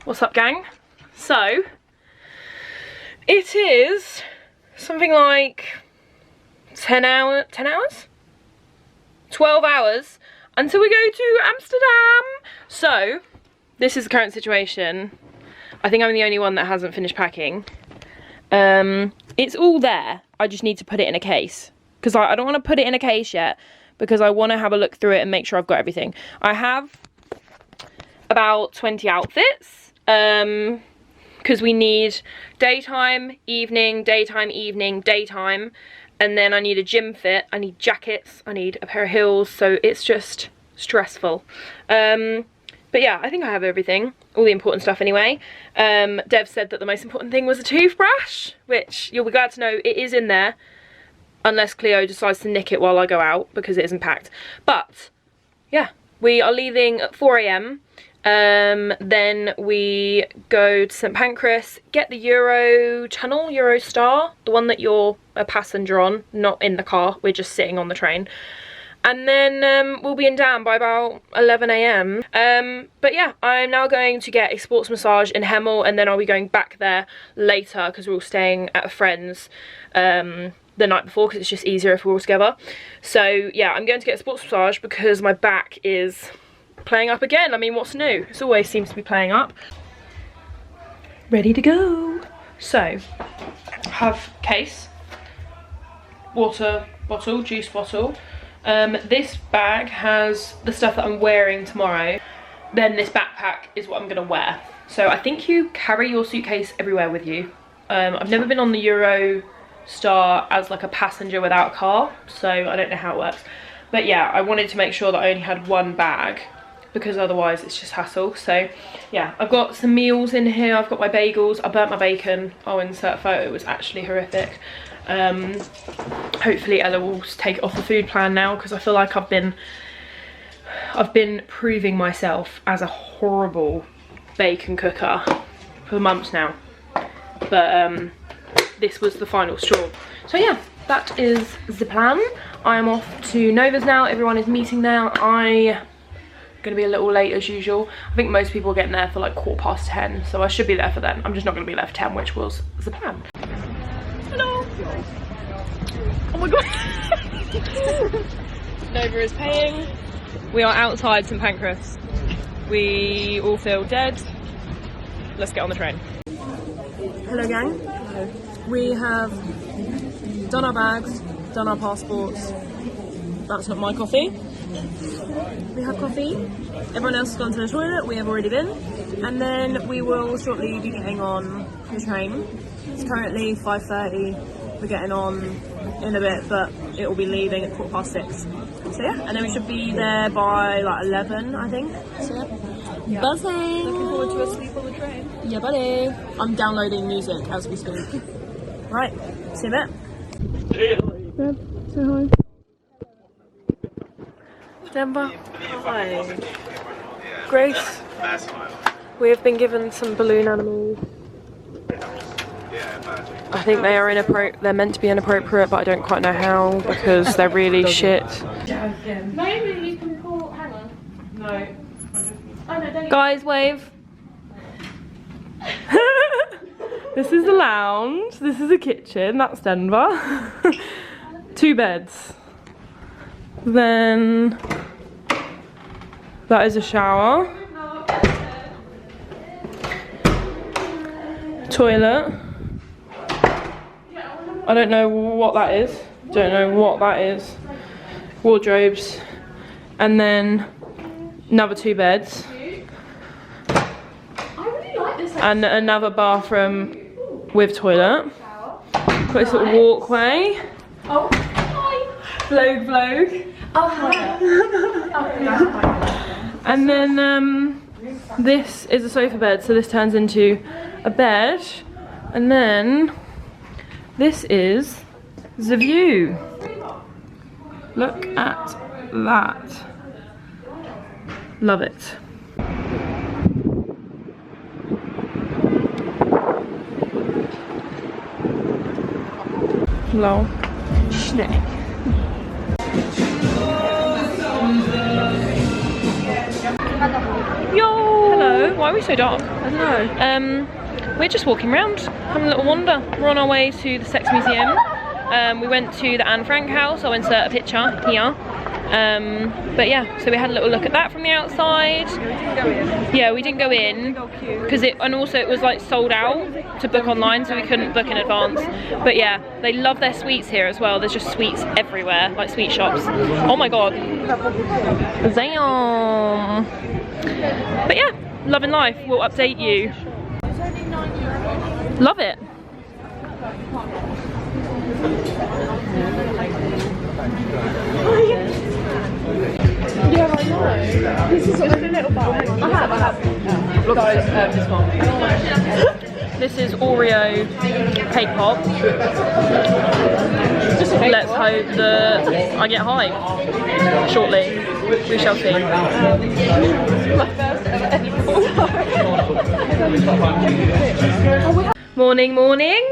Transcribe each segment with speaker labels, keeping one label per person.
Speaker 1: What's up, gang? So, it is something like 10 hours? 12 hours until we go to Amsterdam. So, this is the current situation. I think I'm the only one that hasn't finished packing. It's all there. I just need to put it in a case. Because I don't want to put it in a case yet, because I want to have a look through it and make sure I've got everything. I have about 20 outfits. Because we need daytime, evening, daytime, evening, daytime, and then I need a gym fit, I need jackets, I need a pair of heels, so it's just stressful. But yeah, I think I have everything, all the important stuff anyway. Dev said that the most important thing was a toothbrush, which you'll be glad to know it is in there, unless Cleo decides to nick it while I go out, because it isn't packed. But yeah, we are leaving at 4 AM. Then we go to St Pancras, get the Eurostar, the one that you're a passenger on, not in the car, we're just sitting on the train. And then we'll be in Dam by about 11 AM. But yeah, I'm now going to get a sports massage in Hemel, and then I'll be going back there later because we're all staying at a friend's the night before, because it's just easier if we're all together. So yeah, I'm going to get a sports massage because my back is playing up again. I mean, what's new? It always seems to be playing up. Ready to go. So, have case, water bottle, juice bottle. This bag has the stuff that I'm wearing tomorrow. Then this backpack is what I'm gonna wear. So I think you carry your suitcase everywhere with you. I've never been on the Eurostar as like a passenger without a car, so I don't know how it works. But yeah, I wanted to make sure that I only had one bag, because otherwise it's just hassle. So yeah, I've got some meals in here. I've got my bagels. I burnt my bacon. I'll insert a photo. It was actually horrific. Hopefully Ella will take it off the food plan now, because I feel like I've been proving myself as a horrible bacon cooker for months now. But this was the final straw. So yeah, that is the plan. I am off to Nova's now. Everyone is meeting there. I'm gonna be a little late as usual. I think most people are getting there for like 10:15, so I should be there for then. I'm just not gonna be there for 10, which was the plan. Hello. Oh my god. Nova is paying. We are outside St Pancras. We all feel dead. Let's get on the train. Hello, gang. Hello. We have done our bags, done our passports. That's not my coffee. We have coffee. Everyone else has gone to the toilet. We have already been. And then we will shortly be getting on the train. It's currently 5:30. We're getting on in a bit, but it will be leaving at 6:15. So yeah, and then we should be there by like 11, I think. So yeah. Buzzing. Looking forward to a sleep on the train. Yeah, buddy. I'm downloading music as we speak. Right. See you in a bit. Deb, say hi. Denver. Hi. Grace. We have been given some balloon animals. I think they are inappropriate. They're meant to be inappropriate, but I don't quite know how, because they're really shit.
Speaker 2: Maybe you can call. Hang on.
Speaker 1: No.
Speaker 2: Oh no, don't.
Speaker 1: Guys, wave. This is the lounge. This is the kitchen. That's Denver. 2 beds. Then that is a shower. Toilet. I don't know what that is. Don't know what that is. Wardrobes. And then another 2 beds. And another bathroom with toilet. Got this little walkway.
Speaker 2: Oh, hi.
Speaker 1: Vlog.
Speaker 2: Oh, hi.
Speaker 1: And then this is a sofa bed, so this turns into a bed. And then this is the view. Look at that. Love it. Lol. Schneck. Yo! Hello, why Why are we so dark?
Speaker 3: I don't know.
Speaker 1: We're just walking around, having a little wander. We're on our way to the Sex Museum. We went to the Anne Frank house. I'll insert a picture here. But yeah, so we had a little look at that from the outside. Yeah, we didn't go in because and also it was like sold out to book online, so we couldn't book in advance. But yeah, they love their sweets here as well. There's just sweets everywhere, like sweet shops. Oh my god. Damn. But yeah, loving life. We'll update you. Love it.
Speaker 3: Yeah, I know. This is just a little bite. I have. This one.
Speaker 1: This is Oreo cake pop. Let's hope that I get high shortly. We shall see.
Speaker 3: My first ever.
Speaker 1: Morning, morning.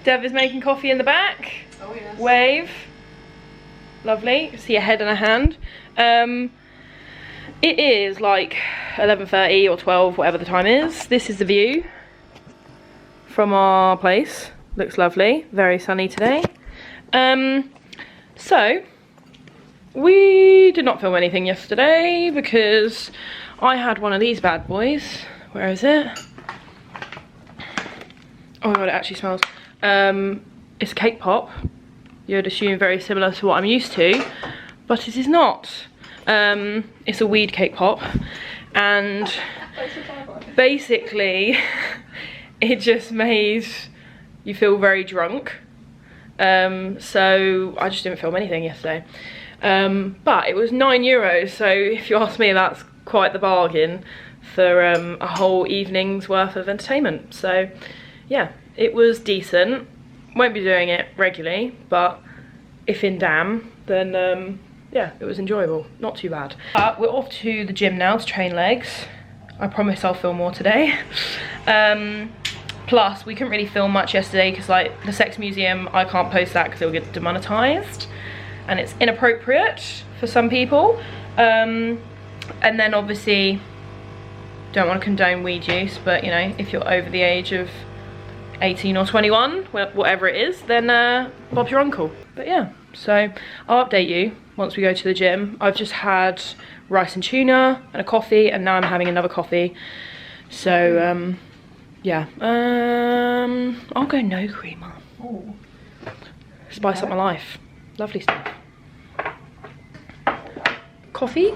Speaker 1: Dev is making coffee in the back.
Speaker 3: Oh, yes.
Speaker 1: Wave. Lovely. See a head and a hand. It is like 11:30 or 12, whatever the time is. This is the view from our place. Looks lovely. Very sunny today. So we did not film anything yesterday because I had one of these bad boys. Where is it? Oh my god, it actually smells. It's a cake pop. You'd assume very similar to what I'm used to, but it is not. It's a weed cake pop, and basically it just made you feel very drunk. So I just didn't film anything yesterday. But it was €9, so if you ask me, that's quite the bargain for a whole evening's worth of entertainment. So yeah, it was decent. Won't be doing it regularly, but if in damn, then yeah, it was enjoyable. Not too bad. But we're off to the gym now to train legs. I promise I'll film more today. Plus, we couldn't really film much yesterday because, like, the Sex Museum, I can't post that because it will get demonetized and it's inappropriate for some people. And then obviously, don't want to condone weed use, but you know, if you're over the age of 18 or 21, whatever it is, then Bob's your uncle. But yeah, so I'll update you once we go to the gym. I've just had rice and tuna and a coffee, and now I'm having another coffee. So yeah, I'll go no creamer. Ooh. Spice up my life. Lovely stuff. Coffee.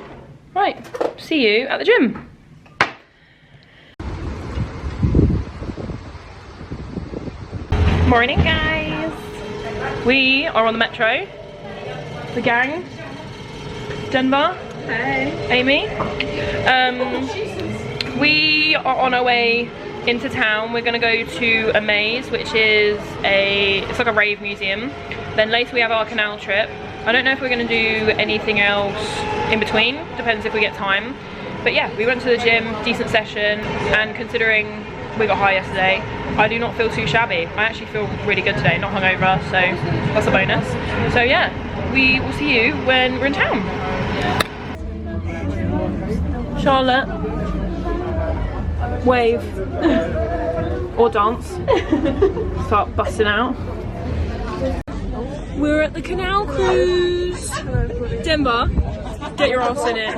Speaker 1: Right, see you at the gym. Morning, guys. We are on the metro. The gang. Denver.
Speaker 3: Hey.
Speaker 1: Amy. We are on our way into town. We're gonna go to Amaze, which is it's like a rave museum. Then later we have our Canal trip. I don't know if we're gonna do anything else in between. Depends if we get time. But yeah, we went to the gym, decent session, and considering we got high yesterday, I do not feel too shabby. I actually feel really good today, not hungover, so that's a bonus. So yeah, we will see you when we're in town. Charlotte, wave or dance. Start busting out. We're at the Canal cruise. Denver, get your ass in it.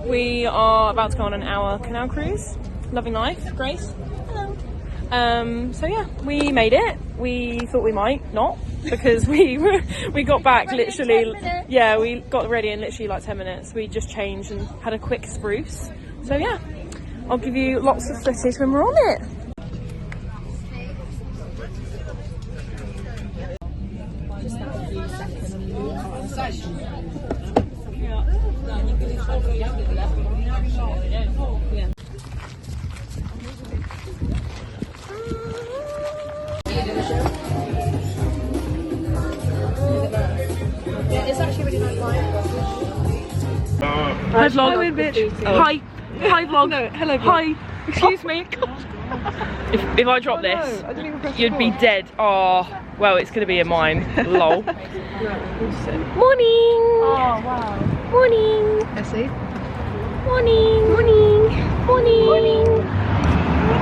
Speaker 1: We are about to go on an hour canal cruise. Loving life. Grace. Hello. So yeah, we made it. We thought we might not, because we got back literally. Yeah, we got ready in literally like 10 minutes. We just changed and had a quick spruce. So yeah, I'll give you lots of footage when we're on it.
Speaker 3: It's actually really nice wine.
Speaker 1: Hi vlog.
Speaker 3: Bitch.
Speaker 1: Oh. Hi. Hi vlog.
Speaker 3: No, hello vlog.
Speaker 1: Hi. Excuse me. If I drop this,
Speaker 3: I didn't even press
Speaker 1: you'd be
Speaker 3: record.
Speaker 1: dead. Oh, well, it's gonna be in mine. Lol. Morning.
Speaker 3: Oh wow.
Speaker 1: Morning.
Speaker 3: Essie.
Speaker 1: Morning. Morning. Morning. Morning.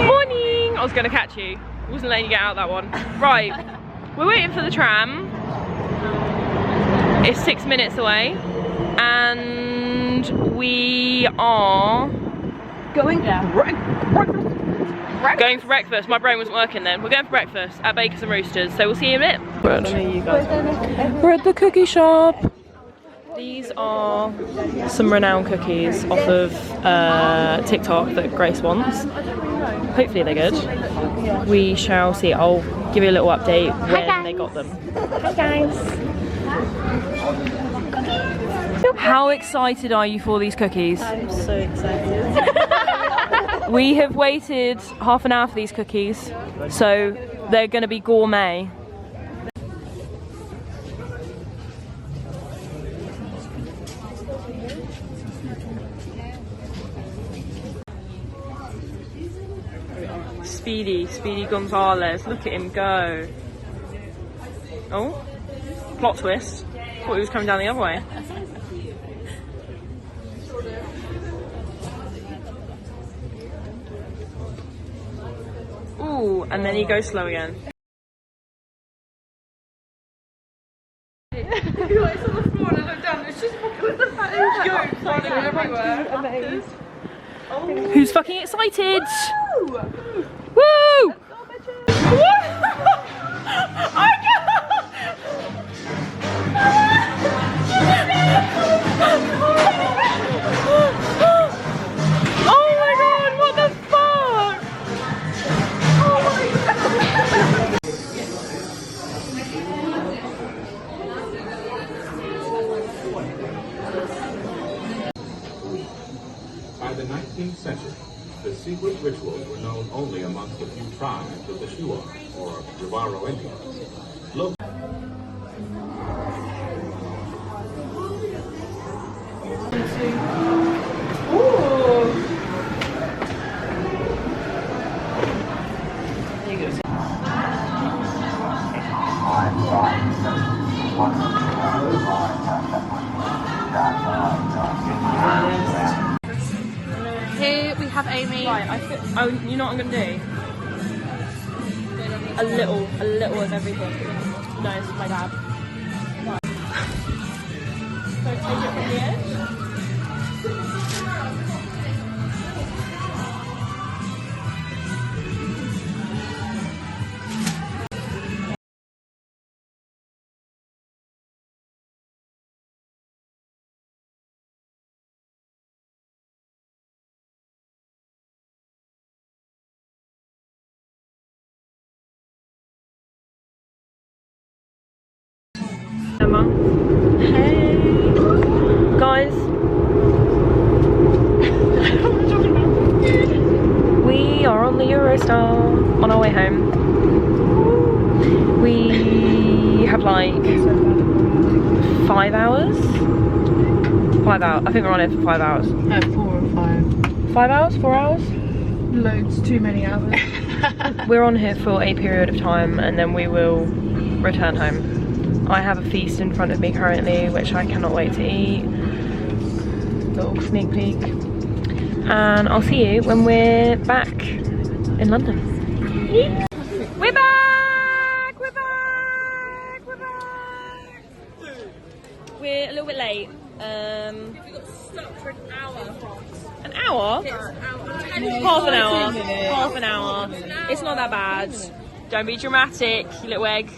Speaker 1: Morning. I was gonna catch you. I wasn't letting you get out that one. Right. We're waiting for the tram. It's 6 minutes away. And we are going for breakfast. My brain wasn't working then. We're going for breakfast at Bakers and Roosters, so we'll see you in a bit. We're at the cookie shop. These are some renowned cookies off of TikTok that Grace wants. Hopefully they're good. We shall see. I'll give you a little update when they got them. Hi guys. How excited are you for these cookies?
Speaker 3: I'm so excited.
Speaker 1: We have waited half an hour for these cookies, so they're going to be gourmet. Speedy Gonzalez, look at him go. Oh, plot twist. Thought he was coming down the other way. Ooh, and then he goes slow again.
Speaker 3: It's on the floor and I look down, it's just with the yolk floating everywhere.
Speaker 2: Amaze.
Speaker 1: Who's fucking excited?
Speaker 3: Woo!
Speaker 1: Woo! Oh my god, what the fuck? Oh my god.
Speaker 4: By the 19th century, the secret rituals were known only amongst a few tribes of the Shichon, or Rivaro Indians. Look.
Speaker 2: Here we have Amy.
Speaker 1: Right, oh, you know what I'm gonna do? A little of everything. No, this is my dad. Right. So take it from the edge. Emma. Hey guys. We are on the Eurostar on our way home. We have like 5 hours? 5 hours. I think we're on it for 5 hours.
Speaker 3: 4 or 5.
Speaker 1: 5 hours? 4 hours?
Speaker 3: Loads, too many hours.
Speaker 1: We're on here for a period of time and then we will return home. I have a feast in front of me currently, which I cannot wait to eat. Little sneak peek. And I'll see you when we're back in London. We're back! We're back! We're back! We're a little bit late.
Speaker 2: We got stuck for an hour.
Speaker 1: An hour? Half an hour. Half an hour. It's not that bad. Don't be dramatic, you little egg.